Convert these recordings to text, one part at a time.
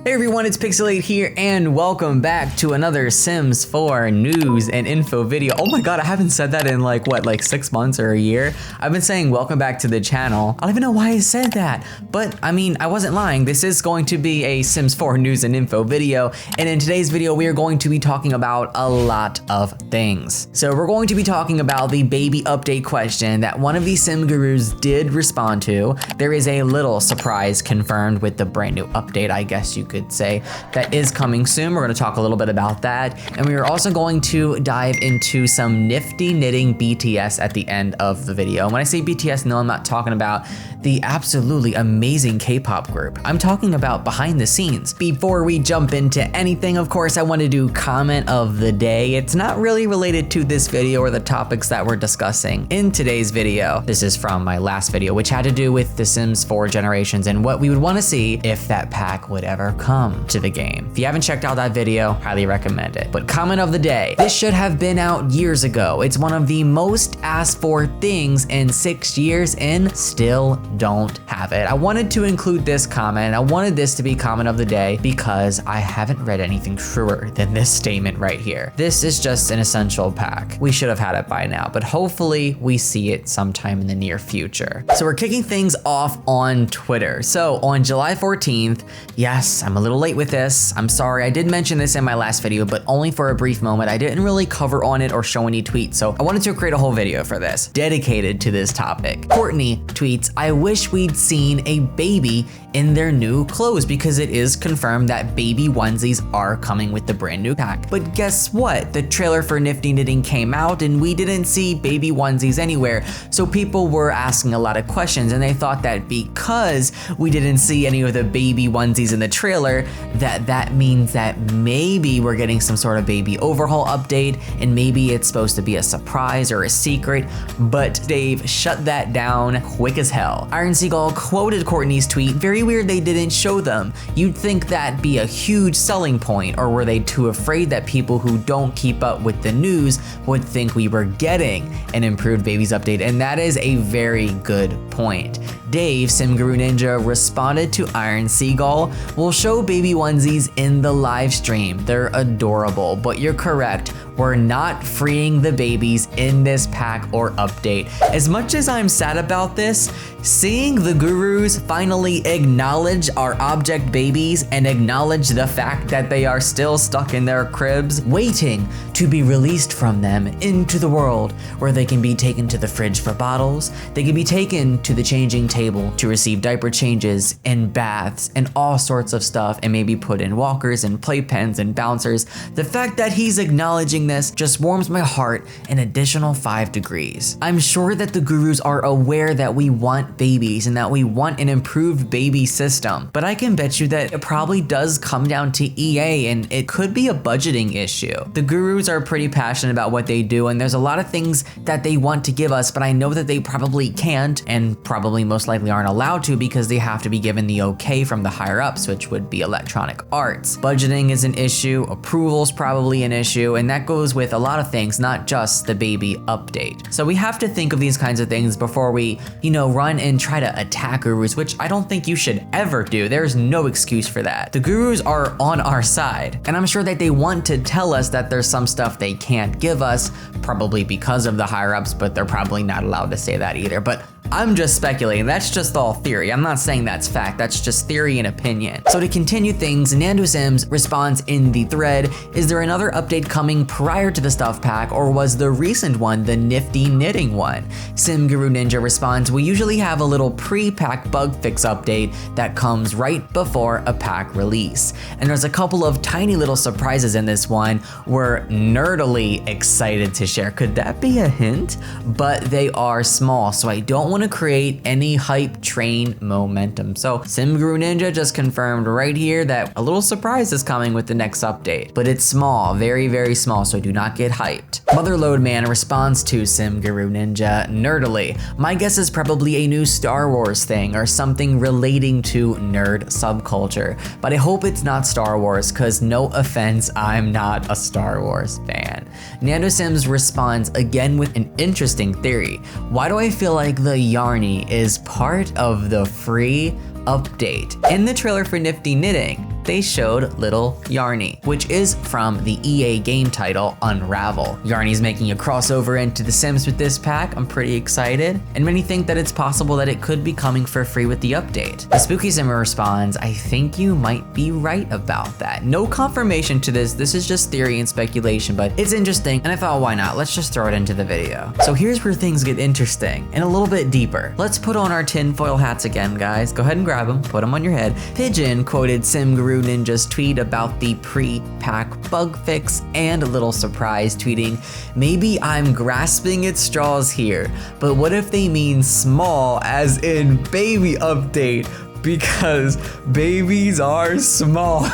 Hey everyone, it's Pixelade here and welcome back to another Sims 4 news and info video. Oh my god, I haven't said that in like 6 months or a year? I've been saying welcome back to the channel. I don't even know why I said that, but I mean, I wasn't lying. This is going to be a Sims 4 news and info video, and in today's video, we are going to be talking about a lot of things. So we're going to be talking about the baby update question that one of these sim gurus did respond to. There is a little surprise confirmed with the brand new update, I guess you could say, that is coming soon. We're going to talk a little bit about that, and we are also going to dive into some Nifty Knitting BTS at the end of the video. When I say BTS, no, I'm not talking about the absolutely amazing K-pop group. I'm talking about behind the scenes. Before we jump into anything, of course, I want to do comment of the day. It's not really related to this video or the topics that we're discussing in today's video. This is from my last video, which had to do with The Sims 4 Generations and what we would want to see if that pack would ever come to the game. If you haven't checked out that video, highly recommend it. But comment of the day. This should have been out years ago. It's one of the most asked for things in 6 years and still don't have it. I wanted to include this comment. I wanted this to be comment of the day because I haven't read anything truer than this statement right here. This is just an essential pack. We should have had it by now, but hopefully we see it sometime in the near future. So we're kicking things off on Twitter. So on July 14th, yes, I'm a little late with this. I'm sorry, I did mention this in my last video, but only for a brief moment. I didn't really cover on it or show any tweets, so I wanted to create a whole video for this, dedicated to this topic. Courtney tweets, I wish we'd seen a baby in their new clothes because it is confirmed that baby onesies are coming with the brand new pack. But guess what? The trailer for Nifty Knitting came out and we didn't see baby onesies anywhere. So people were asking a lot of questions and they thought that because we didn't see any of the baby onesies in the trailer, that means that maybe we're getting some sort of baby overhaul update and maybe it's supposed to be a surprise or a secret, but Dave shut that down quick as hell. Iron Seagull quoted Courtney's tweet, very weird they didn't show them. You'd think that'd be a huge selling point, or were they too afraid that people who don't keep up with the news would think we were getting an improved babies update? And that is a very good point. Dave, Sim Guru Ninja, responded to Iron Seagull, we'll show baby onesies in the live stream. They're adorable, but you're correct. We're not freeing the babies in this pack or update. As much as I'm sad about this, seeing the gurus finally acknowledge our object babies and acknowledge the fact that they are still stuck in their cribs, waiting to be released from them into the world where they can be taken to the fridge for bottles, they can be taken to the changing table to receive diaper changes and baths and all sorts of stuff, and maybe put in walkers and playpens and bouncers. The fact that he's acknowledging this just warms my heart an additional 5 degrees. I'm sure that the gurus are aware that we want babies and that we want an improved baby system, but I can bet you that it probably does come down to EA and it could be a budgeting issue. The gurus are pretty passionate about what they do and there's a lot of things that they want to give us, but I know that they probably can't and probably most likely aren't allowed to because they have to be given the okay from the higher ups, which would be Electronic Arts. Budgeting is an issue, approval's probably an issue, and that goes with a lot of things, not just the baby update. So we have to think of these kinds of things before we, run and try to attack gurus, which I don't think you should ever do. There's no excuse for that. The gurus are on our side, and I'm sure that they want to tell us that there's some stuff they can't give us, probably because of the higher ups, but they're probably not allowed to say that either. But I'm just speculating. That's just all theory. I'm not saying that's fact. That's just theory and opinion. So to continue things, Nando Sims responds in the thread, is there another update coming prior to the stuff pack, or was the recent one the Nifty Knitting one? Sim Guru Ninja responds, we usually have a little pre-pack bug fix update that comes right before a pack release. And there's a couple of tiny little surprises in this one we're nerdily excited to share. Could that be a hint? But they are small, so I don't want to create any hype train momentum. So Sim Guru Ninja just confirmed right here that a little surprise is coming with the next update, but it's small, very, very small, so do not get hyped. Motherload Man responds to Sim Guru Ninja nerdily. My guess is probably a new Star Wars thing or something relating to nerd subculture, but I hope it's not Star Wars because no offense, I'm not a Star Wars fan. Nando Sims responds again with an interesting theory. Why do I feel like the Yarny is part of the free update? In the trailer for Nifty Knitting, they showed little Yarny, which is from the EA game title Unravel. Yarny's making a crossover into The Sims with this pack. I'm pretty excited, and many think that it's possible that it could be coming for free with the update. The Spooky Simmer responds, I think you might be right about that. No confirmation to this is just theory and speculation, but it's interesting, and I thought, why not? Let's just throw it into the video. So here's where things get interesting and a little bit deeper. Let's put on our tinfoil hats again, guys. Go ahead and grab them, put them on your head. Pigeon quoted SimGuru Ninja's tweet about the pre-pack bug fix and a little surprise, tweeting, maybe I'm grasping at straws here, but what if they mean small as in baby update? Because babies are small.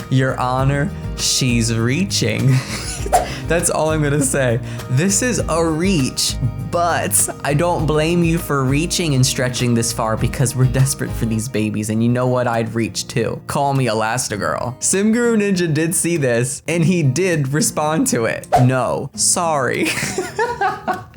Your Honor, she's reaching. That's all I'm gonna say. This is a reach, but I don't blame you for reaching and stretching this far because we're desperate for these babies, and you know what? I'd reach too. Call me Elastigirl. SimGuru Ninja did see this, and he did respond to it. No, sorry.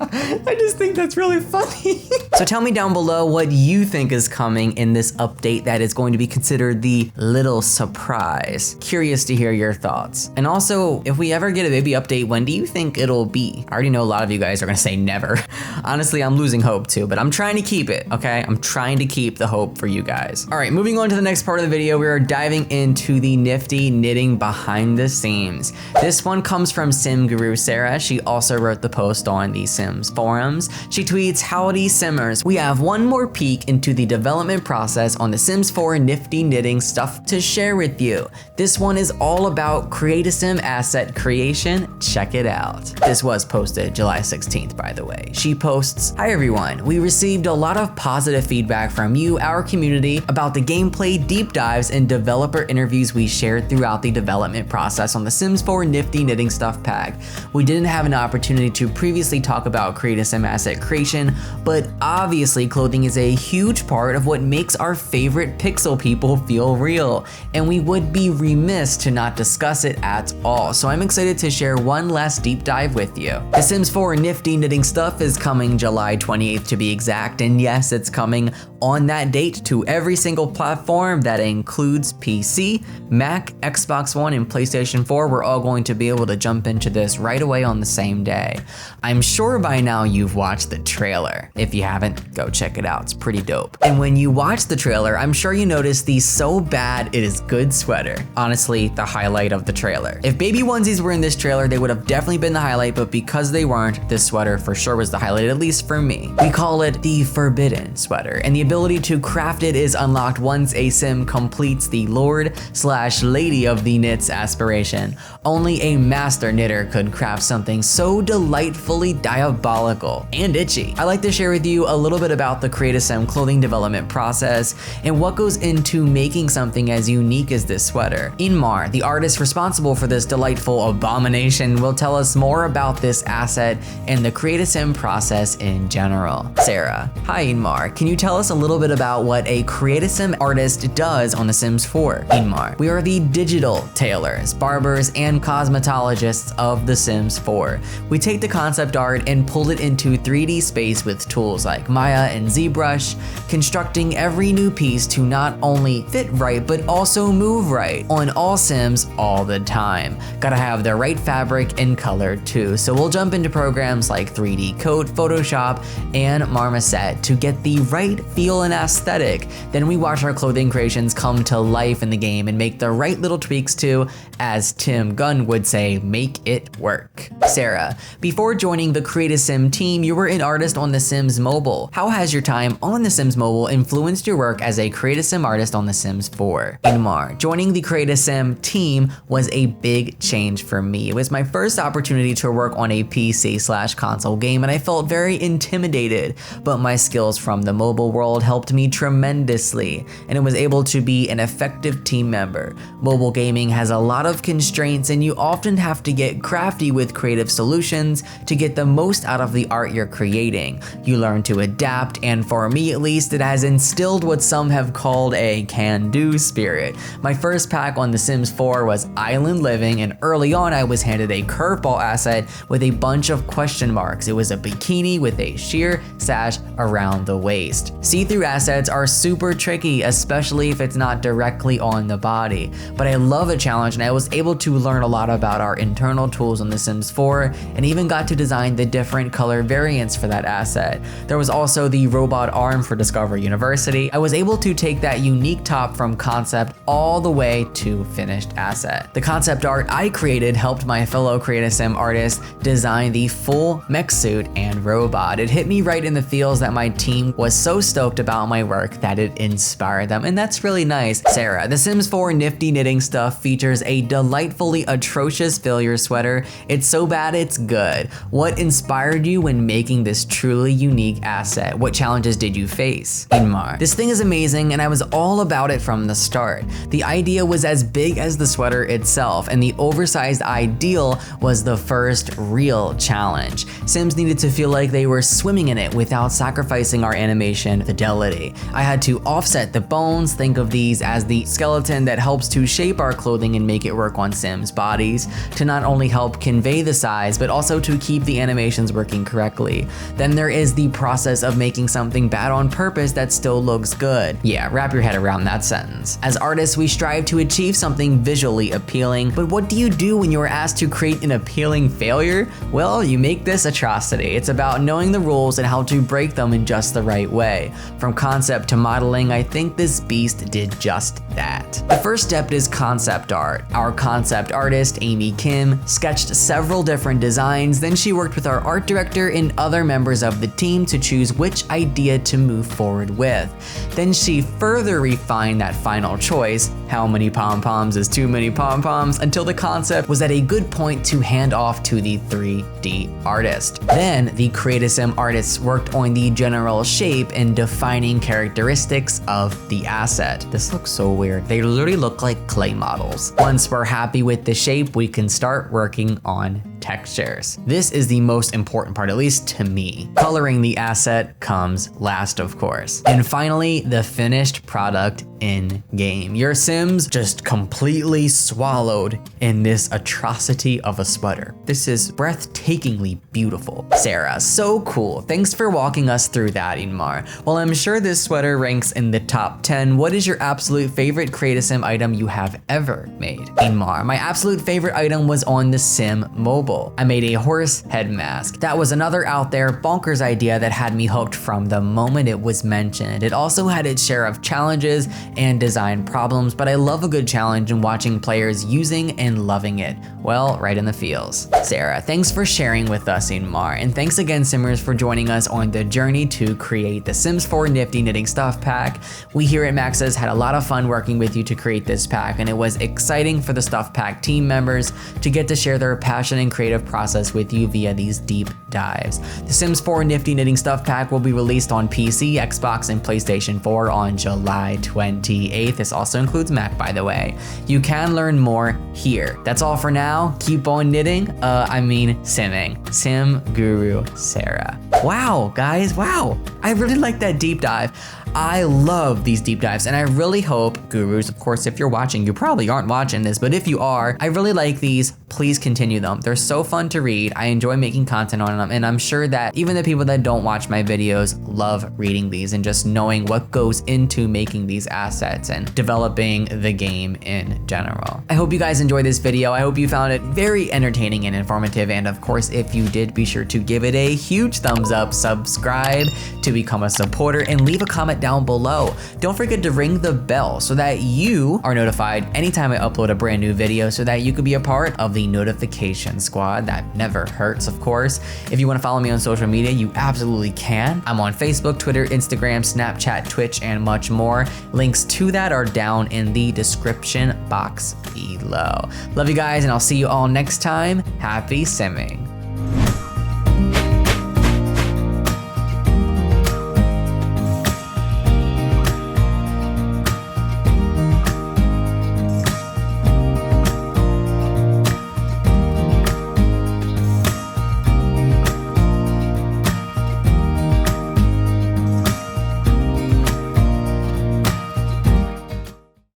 I just think that's really funny. So tell me down below what you think is coming in this update that is going to be considered the little surprise. Curious to hear your thoughts. And also, if we ever get a baby update, when do you think it'll be? I already know a lot of you guys are gonna say never. Honestly, I'm losing hope too, but I'm trying to keep it, okay? I'm trying to keep the hope for you guys. All right, moving on to the next part of the video, we are diving into the nifty knitting behind the scenes. This one comes from SimGuru Sarah. She also wrote the post on the Sims forums. She tweets, howdy Simmers, we have one more peek into the development process on the Sims 4 nifty knitting stuff to share with you. This one is all about Create-a-Sim asset creation. Check it out. This was posted July 16th, by the way. She posts, hi everyone, we received a lot of positive feedback from you, our community, about the gameplay deep dives and developer interviews we shared throughout the development process on the Sims 4 nifty knitting stuff pack. We didn't have an opportunity to previously talk about Create-a-Sim asset creation, but obviously clothing is a huge part of what makes our favorite pixel people feel real, and we would be remiss to not discuss it at all. So I'm excited to share one last deep dive with you. The Sims 4 nifty knitting stuff is coming July 28th to be exact, and yes, it's coming on that date to every single platform. That includes PC, Mac, Xbox One, and PlayStation 4. We're all going to be able to jump into this right away on the same day. I'm sure by now you've watched the trailer. If you haven't, go check it out. It's pretty dope. And when you watch the trailer, I'm sure you noticed the so bad it is good sweater. Honestly, the highlight of the trailer. If baby onesies were in this trailer, they would have definitely been the highlight, but because they weren't, this sweater for sure was the highlight, at least for me. We call it the Forbidden Sweater, and the ability to craft it is unlocked once a sim completes the Lord/Lady of the Knits aspiration. Only a master knitter could craft something so delightfully diabolical and itchy. I like to share with you a little bit about the Create-a-Sim clothing development process and what goes into making something as unique as this sweater. Inmar, the artist responsible for this delightful abomination, will tell us more about this asset and the Create-a-Sim process in general. Sarah, hi Inmar, can you tell us a little bit about what a Create-a-Sim artist does on The Sims 4? Inmar, we are the digital tailors, barbers, and cosmetologists of The Sims 4. We take the concept art and pull it into 3D space with tools like Maya and ZBrush, constructing every new piece to not only fit right, but also move right on all Sims all the time. Gotta have the right fabric and color too. So we'll jump into programs like 3D Coat, Photoshop, and Marmoset to get the right feel and aesthetic. Then we watch our clothing creations come to life in the game and make the right little tweaks to, as Tim Gunn would say, make it work. Sarah, before joining the Create-a-Sim team, you were an artist on The Sims Mobile. How has your time on The Sims Mobile influenced your work as a Create-a-Sim artist on The Sims 4? Inmar, joining the Create-a-Sim team was a big change for me. It was my first opportunity to work on a PC/console game, and I felt very intimidated, but my skills from the mobile world helped me tremendously, and I was able to be an effective team member. Mobile gaming has a lot of constraints, and you often have to get crafty with creative solutions to get the most out of the art you're creating. You learn to adapt, and for me at least, it has instilled what some have called a can-do spirit. My first pack on The Sims 4 was Island Living, and early on I was handed a curveball asset with a bunch of question marks. It was a bikini with a sheer sash around the waist. See-through assets are super tricky, especially if it's not directly on the body, but I love a challenge and I was able to learn a lot about our internal tools on The Sims 4 and even got to design the different color variants for that asset. There was also the robot arm for Discover University. I was able to take that unique top from concept all the way to finished asset. The concept art I created helped my fellow Create-A-Sim artists design the full mech suit and robot. It hit me right in the feels that my team was so stoked about my work that it inspired them, and that's really nice. Sarah, The Sims 4 Nifty Knitting Stuff features a delightfully atrocious failure sweater. It's so bad it's good. What inspired you when making this truly unique asset? What challenges did you face? Inmar, this thing is amazing and I was all about it from the start. The idea was as big as the sweater itself, and the oversized ideal was the first real challenge. Sims needed to feel like they were swimming in it without sacrificing our animation fidelity. I had to offset the bones, think of these as the skeleton that helps to shape our clothing and make it work on Sims bodies, to not only help convey the size, but also to keep the animations working correctly. Then there is the process of making something bad on purpose that still looks good. Yeah, wrap your head around that sentence. As artists, we strive to achieve something visually appealing, but what do you do when you're asked to create an appealing failure? Well, you make this atrocity. It's about knowing the rules and how to break them in just the right way. From concept to modeling, I think this beast did just that. The first step is concept art. Our concept artist, Amy Kim, sketched several different designs, then she worked with our art director and other members of the team to choose which idea to move forward with. Then she further refined that final choice, how many pom-poms is too many pom-poms, until the concept was at a good point to hand off to the 3D artist. Then the Create-A-Sim artists worked on the general shape and defining characteristics of the asset. This looks so weird. They literally look like clay models. Once we're happy with the shape, we can start working on textures. This is the most important part, at least to me. Coloring the asset comes last, of course. And finally, the finished product in game. Your Sims just completely swallowed in this atrocity of a sweater. This is breathtakingly beautiful. Sarah, so cool. Thanks for walking us through that, Inmar. Well, I'm sure this sweater ranks in the top 10. What is your absolute favorite Create-A-Sim item you have ever made? Inmar, my absolute favorite item was on the Sim mobile. I made a horse head mask. That was another out there bonkers idea that had me hooked from the moment it was mentioned. It also had its share of challenges and design problems, but I love a good challenge and watching players using and loving it. Well, right in the feels. Sarah, thanks for sharing with us, Inmar, and thanks again, Simmers, for joining us on the journey to create the Sims 4 Nifty Knitting Stuff Pack. We here at Maxis had a lot of fun working with you to create this pack, and it was exciting for the Stuff Pack team members to get to share their passion and creative process with you via these deep dives. The Sims 4 Nifty Knitting Stuff Pack will be released on PC, Xbox, and PlayStation 4 on July 28th. This also includes Mac, by the way. You can learn more here. That's all for now. Keep on knitting. Simming. Sim Guru Sarah. Wow, guys, wow. I really like that deep dive. I love these deep dives, and I really hope, gurus, of course, if you're watching, you probably aren't watching this, but if you are, I really like these. Please continue them. They're so fun to read. I enjoy making content on them, and I'm sure that even the people that don't watch my videos love reading these and just knowing what goes into making these assets and developing the game in general. I hope you guys enjoyed this video. I hope you found it very entertaining and informative, and of course, if you did, be sure to give it a huge thumbs up, subscribe to become a supporter, and leave a comment down below. Don't forget to ring the bell so that you are notified anytime I upload a brand new video, so that you could be a part of the notification squad. That never hurts, of course. If you want to follow me on social media, you absolutely can. I'm on Facebook, Twitter, Instagram, Snapchat, Twitch, and much more. Links to that are down in the description box below. Love you guys, and I'll see you all next time. Happy simming.